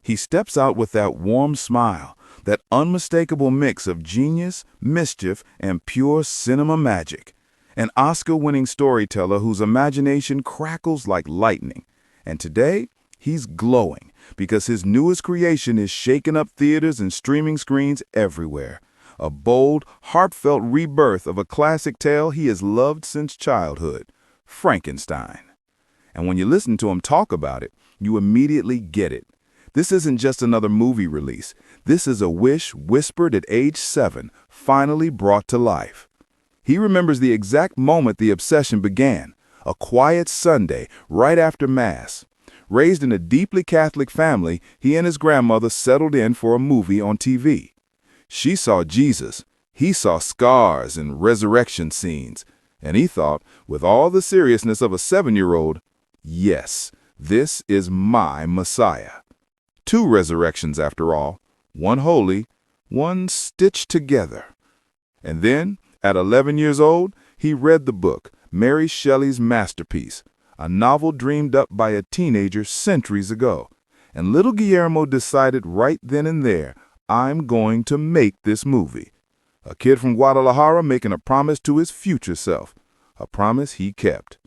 He steps out with that warm smile, that unmistakable mix of genius, mischief, and pure cinema magic. An Oscar-winning storyteller whose imagination crackles like lightning. And today, he's glowing because his newest creation is shaking up theaters and streaming screens everywhere. A bold, heartfelt rebirth of a classic tale he has loved since childhood, Frankenstein. And when you listen to him talk about it, you immediately get it. This isn't just another movie release. This is a wish whispered at age 7, finally brought to life. He remembers the exact moment the obsession began, a quiet Sunday right after Mass. Raised in a deeply Catholic family, he and his grandmother settled in for a movie on TV. She saw Jesus, he saw scars and resurrection scenes, and he thought, with all the seriousness of a 7-year-old, yes, this is my Messiah. 2 resurrections after all, one holy, one stitched together. And then, at 11 years old, he read the book, Mary Shelley's masterpiece, a novel dreamed up by a teenager centuries ago. And little Guillermo decided right then and there, I'm going to make this movie. A kid from Guadalajara making a promise to his future self, a promise he kept.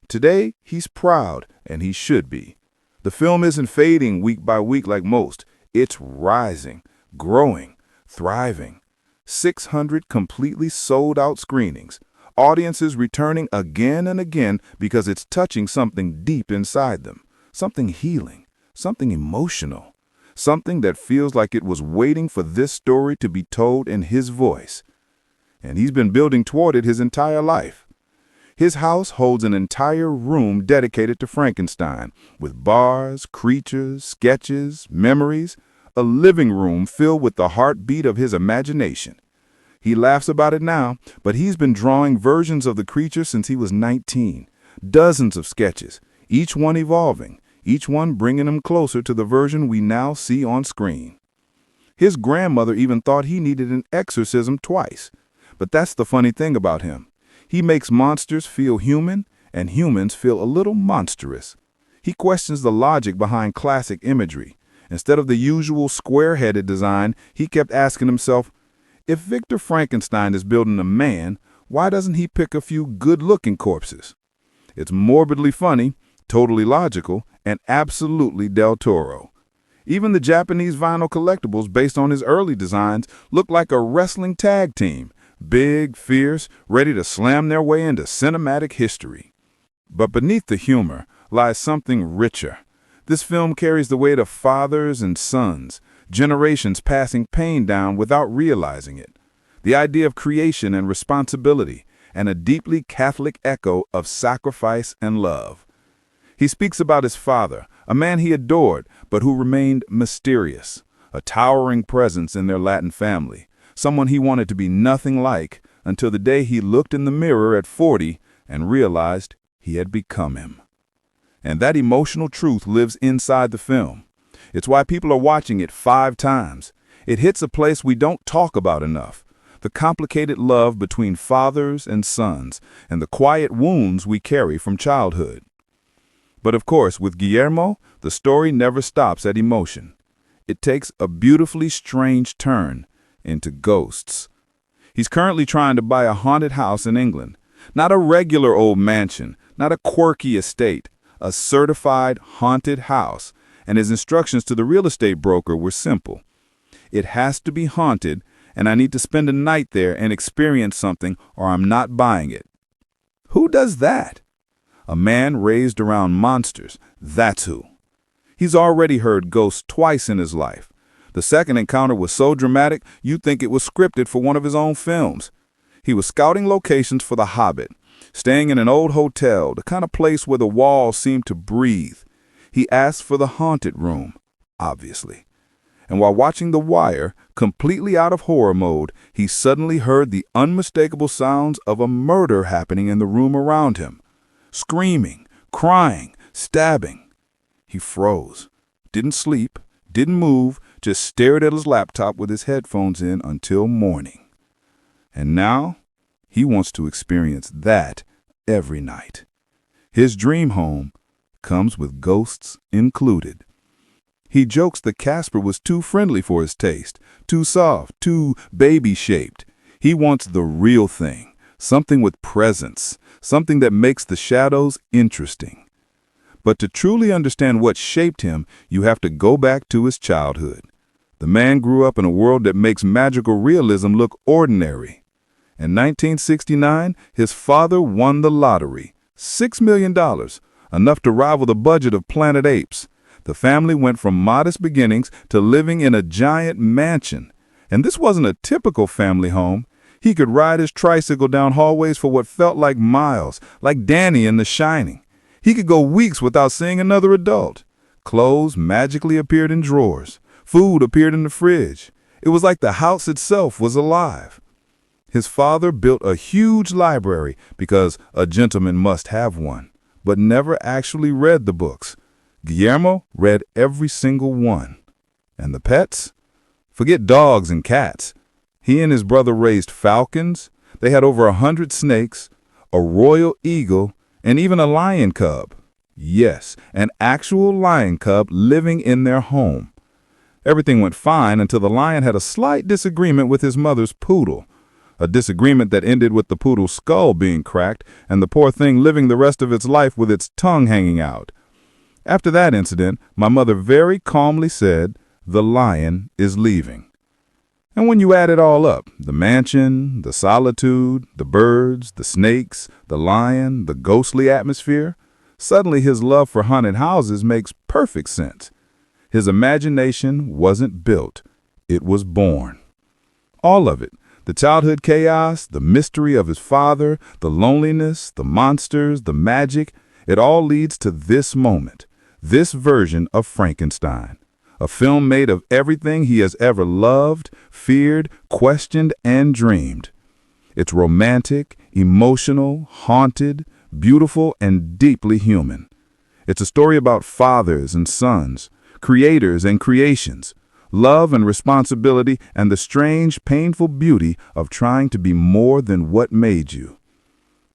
Today, he's proud, and he should be. The film isn't fading week by week like most. It's rising, growing, thriving. 600 completely sold-out screenings. Audiences returning again and again because it's touching something deep inside them, something healing, something emotional. Something that feels like it was waiting for this story to be told in his voice. And he's been building toward it his entire life. His house holds an entire room dedicated to Frankenstein, with bars, creatures, sketches, memories, a living room filled with the heartbeat of his imagination. He laughs about it now, but he's been drawing versions of the creature since he was 19. Dozens of sketches, each one evolving. Each one bringing him closer to the version we now see on screen. His grandmother even thought he needed an exorcism twice. But that's the funny thing about him. He makes monsters feel human, and humans feel a little monstrous. He questions the logic behind classic imagery. Instead of the usual square-headed design, he kept asking himself, if Victor Frankenstein is building a man, why doesn't he pick a few good-looking corpses? It's morbidly funny, totally logical, and absolutely Del Toro. Even the Japanese vinyl collectibles based on his early designs look like a wrestling tag team, big, fierce, ready to slam their way into cinematic history. But beneath the humor lies something richer. This film carries the weight of fathers and sons, generations passing pain down without realizing it. The idea of creation and responsibility, and a deeply Catholic echo of sacrifice and love. He speaks about his father, a man he adored, but who remained mysterious, a towering presence in their Latin family, someone he wanted to be nothing like until the day he looked in the mirror at 40 and realized he had become him. And that emotional truth lives inside the film. It's why people are watching it 5 times. It hits a place we don't talk about enough, the complicated love between fathers and sons, and the quiet wounds we carry from childhood. But of course, with Guillermo, the story never stops at emotion. It takes a beautifully strange turn into ghosts. He's currently trying to buy a haunted house in England. Not a regular old mansion, not a quirky estate, a certified haunted house. And his instructions to the real estate broker were simple. It has to be haunted, and I need to spend a night there and experience something, or I'm not buying it. Who does that? A man raised around monsters, that's who. He's already heard ghosts twice in his life. The second encounter was so dramatic, you'd think it was scripted for one of his own films. He was scouting locations for The Hobbit, staying in an old hotel, the kind of place where the walls seemed to breathe. He asked for the haunted room, obviously. And while watching The Wire, completely out of horror mode, he suddenly heard the unmistakable sounds of a murder happening in the room around him. Screaming, crying, stabbing. He froze, didn't sleep, didn't move, just stared at his laptop with his headphones in until morning. And now, he wants to experience that every night. His dream home comes with ghosts included. He jokes that Casper was too friendly for his taste, too soft, too baby-shaped. He wants the real thing, something with presence, something that makes the shadows interesting. But to truly understand what shaped him, you have to go back to his childhood. The man grew up in a world that makes magical realism look ordinary. In 1969, his father won the lottery, $6 million, enough to rival the budget of Planet Apes. The family went from modest beginnings to living in a giant mansion. And this wasn't a typical family home. He could ride his tricycle down hallways for what felt like miles, like Danny in The Shining. He could go weeks without seeing another adult. Clothes magically appeared in drawers. Food appeared in the fridge. It was like the house itself was alive. His father built a huge library because a gentleman must have one, but never actually read the books. Guillermo read every single one. And the pets? Forget dogs and cats. He and his brother raised falcons. They had over 100 snakes, a royal eagle, and even a lion cub. Yes, an actual lion cub living in their home. Everything went fine until the lion had a slight disagreement with his mother's poodle. A disagreement that ended with the poodle's skull being cracked and the poor thing living the rest of its life with its tongue hanging out. After that incident, my mother very calmly said, "The lion is leaving." And when you add it all up, the mansion, the solitude, the birds, the snakes, the lion, the ghostly atmosphere, suddenly his love for haunted houses makes perfect sense. His imagination wasn't built, it was born. All of it. The childhood chaos, the mystery of his father, the loneliness, the monsters, the magic, it all leads to this moment, this version of Frankenstein, a film made of everything he has ever loved, feared, questioned, and dreamed. It's romantic, emotional, haunted, beautiful, and deeply human. It's a story about fathers and sons, creators and creations, love and responsibility, and the strange, painful beauty of trying to be more than what made you.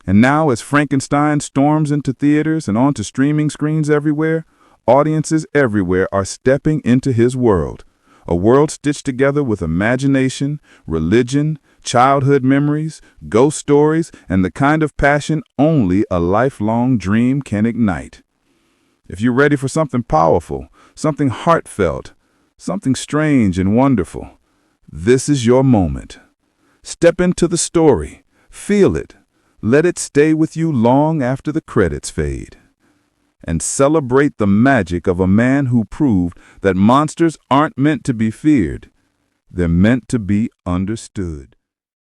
And now, as Frankenstein storms into theaters and onto streaming screens everywhere, audiences everywhere are stepping into his world, a world stitched together with imagination, religion, childhood memories, ghost stories, and the kind of passion only a lifelong dream can ignite. If you're ready for something powerful, something heartfelt, something strange and wonderful, this is your moment. Step into the story, feel it, let it stay with you long after the credits fade. And celebrate the magic of a man who proved that monsters aren't meant to be feared, they're meant to be understood.